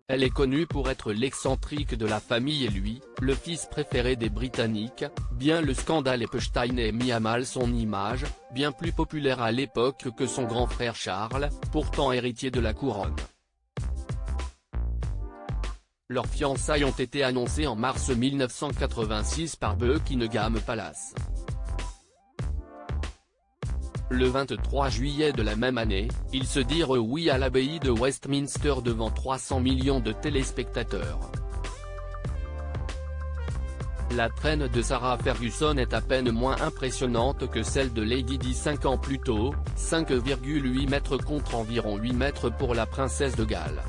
Elle est connue pour être l'excentrique de la famille et lui, le fils préféré des Britanniques, bien le scandale Epstein ait mis à mal son image, bien plus populaire à l'époque que son grand frère Charles, pourtant héritier de la couronne. Leurs fiançailles ont été annoncées en mars 1986 par Buckingham Palace. Le 23 juillet de la même année, ils se dirent oui à l'abbaye de Westminster devant 300 millions de téléspectateurs. La traîne de Sarah Ferguson est à peine moins impressionnante que celle de Lady Di 5 ans plus tôt, 5,8 mètres contre environ 8 mètres pour la princesse de Galles.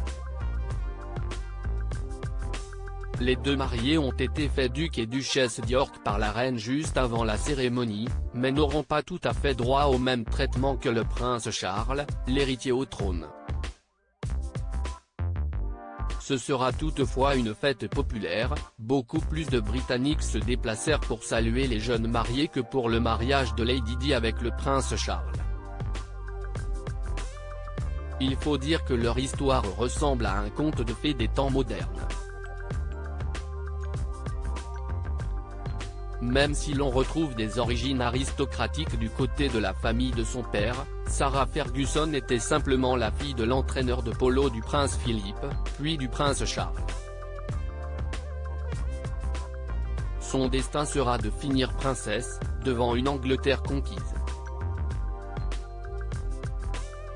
Les deux mariés ont été faits ducs et duchesses d'York par la reine juste avant la cérémonie, mais n'auront pas tout à fait droit au même traitement que le prince Charles, l'héritier au trône. Ce sera toutefois une fête populaire, beaucoup plus de Britanniques se déplacèrent pour saluer les jeunes mariés que pour le mariage de Lady Di avec le prince Charles. Il faut dire que leur histoire ressemble à un conte de fées des temps modernes. Même si l'on retrouve des origines aristocratiques du côté de la famille de son père, Sarah Ferguson était simplement la fille de l'entraîneur de polo du prince Philippe, puis du prince Charles. Son destin sera de finir princesse, devant une Angleterre conquise.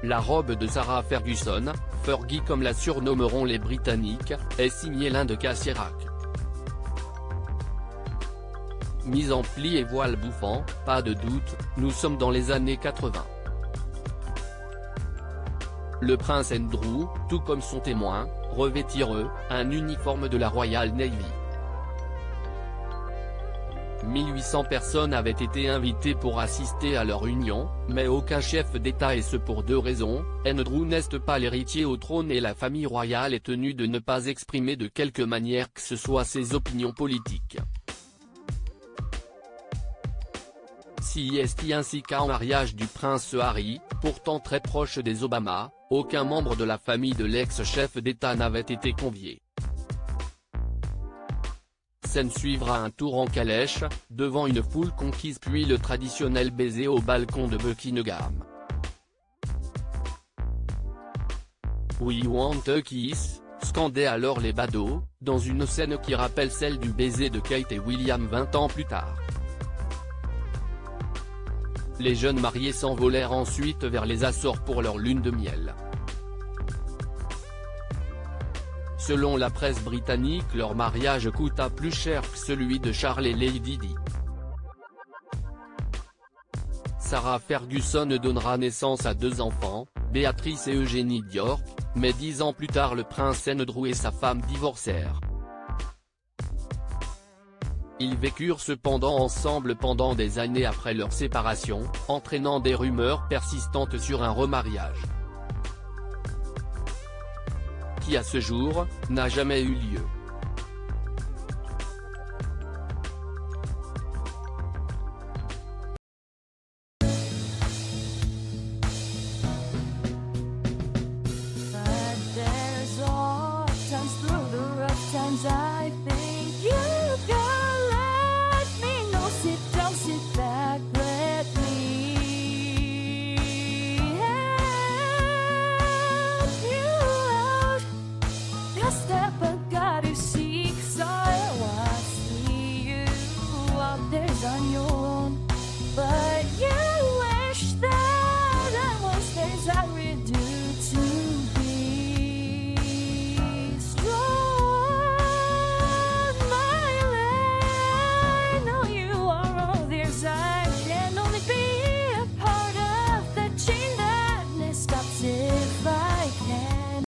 La robe de Sarah Ferguson, Fergie comme la surnommeront les Britanniques, est signée l'Inde Chirac. Mise en pli et voile bouffant, pas de doute, nous sommes dans les années 80. Le prince Andrew, tout comme son témoin, revêtirent, un uniforme de la Royal Navy. 1800 personnes avaient été invitées pour assister à leur union, mais aucun chef d'État et ce pour deux raisons, Andrew n'est pas l'héritier au trône et la famille royale est tenue de ne pas exprimer de quelque manière que ce soit ses opinions politiques. Ainsi qu'en mariage du prince Harry, pourtant très proche des Obama, aucun membre de la famille de l'ex-chef d'État n'avait été convié. Scène suivra un tour en calèche, devant une foule conquise puis le traditionnel baiser au balcon de Buckingham. We want a kiss, scandaient alors les badauds, dans une scène qui rappelle celle du baiser de Kate et William 20 ans plus tard. Les jeunes mariés s'envolèrent ensuite vers les Açores pour leur lune de miel. Selon la presse britannique, leur mariage coûta plus cher que celui de Charles et Lady Di. Sarah Ferguson donnera naissance à deux enfants, Béatrice et Eugénie d'York, mais 10 ans plus tard le prince Andrew et sa femme divorcèrent. Ils vécurent cependant ensemble pendant des années après leur séparation, entraînant des rumeurs persistantes sur un remariage, qui à ce jour, n'a jamais eu lieu. Step